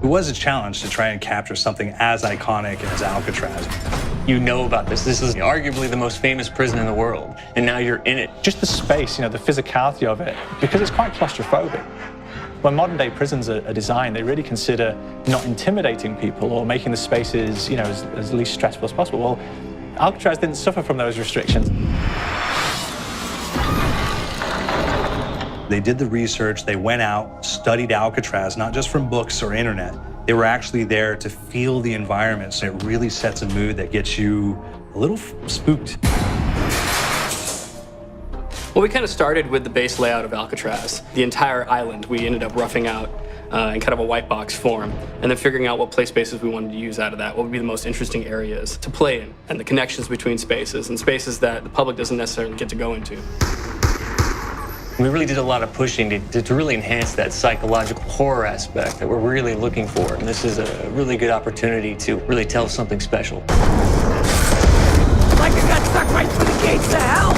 It was a challenge to try and capture something as iconic as Alcatraz. You know about this. This is arguably the most famous prison in the world, and now you're in it. Just the space, the physicality of it, because it's quite claustrophobic. When modern-day prisons are designed, they really consider not intimidating people or making the spaces, as least stressful as possible. Well, Alcatraz didn't suffer from those restrictions. They did the research, they went out, studied Alcatraz, not just from books or internet. They were actually there to feel the environment, so it really sets a mood that gets you a little spooked. Well, we kind of started with the base layout of Alcatraz. The entire island we ended up roughing out in kind of a white box form, and then figuring out what play spaces we wanted to use out of that, what would be the most interesting areas to play in, and the connections between spaces, and spaces that the public doesn't necessarily get to go into. We really did a lot of pushing to really enhance that psychological horror aspect that we're really looking for. And this is a really good opportunity to really tell something special. Like I got stuck right through the gates to hell!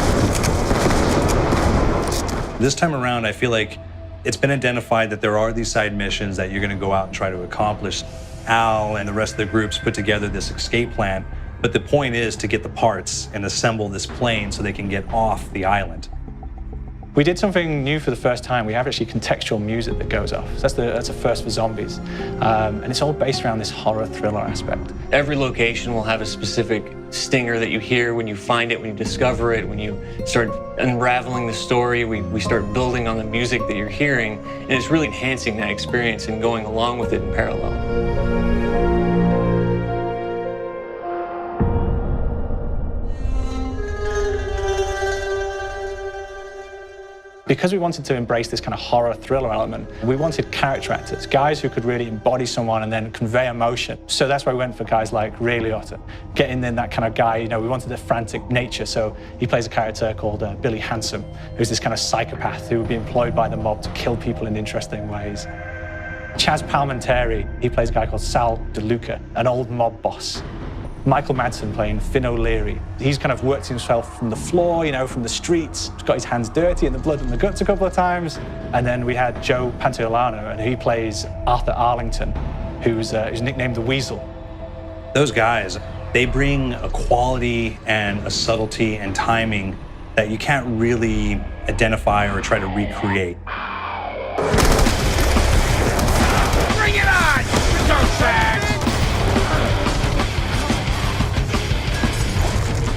This time around, I feel like it's been identified that there are these side missions that you're going to go out and try to accomplish. Al and the rest of the groups put together this escape plan, but the point is to get the parts and assemble this plane so they can get off the island. We did something new for the first time. We have actually contextual music that goes off. So that's a first for zombies. And it's all based around this horror thriller aspect. Every location will have a specific stinger that you hear when you find it, when you discover it, when you start unraveling the story. We start building on the music that you're hearing, and it's really enhancing that experience and going along with it in parallel. Because we wanted to embrace this kind of horror thriller element, we wanted character actors, guys who could really embody someone and then convey emotion. So that's why we went for guys like Ray Liotta, getting in that kind of guy, we wanted a frantic nature. So he plays a character called Billy Handsome, who's this kind of psychopath who would be employed by the mob to kill people in interesting ways. Chaz Palminteri, he plays a guy called Sal DeLuca, an old mob boss. Michael Madsen playing Finn O'Leary. He's kind of worked himself from the floor, from the streets. He's got his hands dirty in the blood and the guts a couple of times. And then we had Joe Pantoliano, and he plays Arthur Arlington, who's nicknamed the Weasel. Those guys, they bring a quality and a subtlety and timing that you can't really identify or try to recreate. Bring it on! Dirtbags!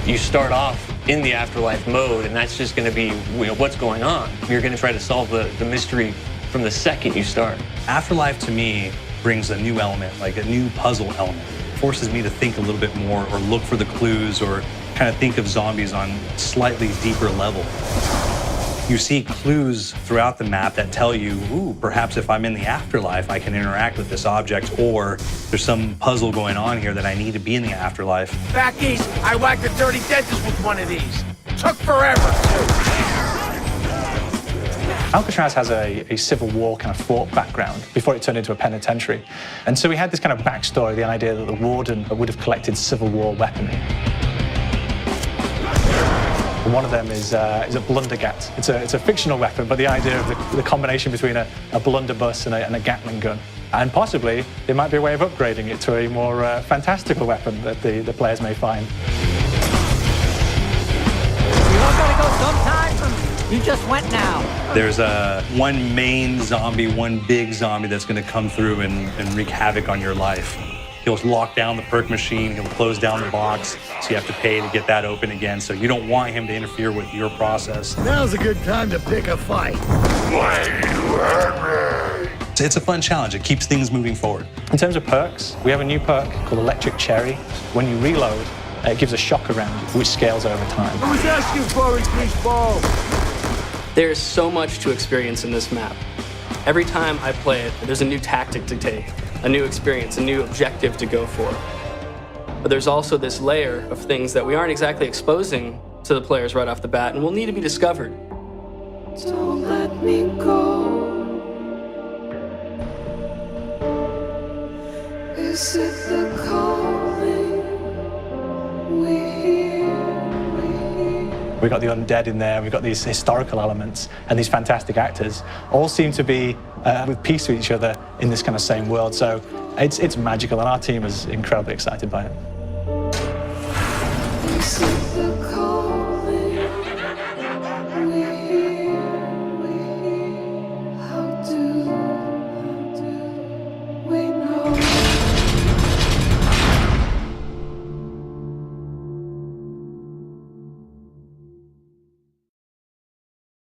You start off in the afterlife mode, and that's just going to be what's going on. You're going to try to solve the mystery from the second you start. Afterlife, to me, brings a new element, like a new puzzle element. It forces me to think a little bit more or look for the clues or kind of think of zombies on a slightly deeper level. You see clues throughout the map that tell you, ooh, perhaps if I'm in the afterlife, I can interact with this object, or there's some puzzle going on here that I need to be in the afterlife. Back east, I whacked a dirty dentist with one of these. Took forever, too. Alcatraz has a Civil War kind of fort background before it turned into a penitentiary. And so we had this kind of backstory, the idea that the warden would have collected Civil War weaponry. One of them is a blundergat. It's a fictional weapon, but the idea of the combination between a blunderbuss and a Gatling gun. And possibly, there might be a way of upgrading it to a more fantastical weapon that the players may find. We all gotta go sometime. You just went now. There's one main zombie, one big zombie that's going to come through and wreak havoc on your life. He'll lock down the perk machine, he'll close down the box, so you have to pay to get that open again. So you don't want him to interfere with your process. Now's a good time to pick a fight. It's a fun challenge. It keeps things moving forward. In terms of perks, we have a new perk called Electric Cherry. When you reload, it gives a shock around, which scales over time. I was asking for it, greaseball. There's so much to experience in this map. Every time I play it, there's a new tactic to take, a new experience, a new objective to go for. But there's also this layer of things that we aren't exactly exposing to the players right off the bat and will need to be discovered. Don't let me go. Is it the calling we hear? We've got the undead in there, we've got these historical elements, and these fantastic actors all seem to be with peace with each other in this kind of same world. So it's magical, and our team is incredibly excited by it. We sit the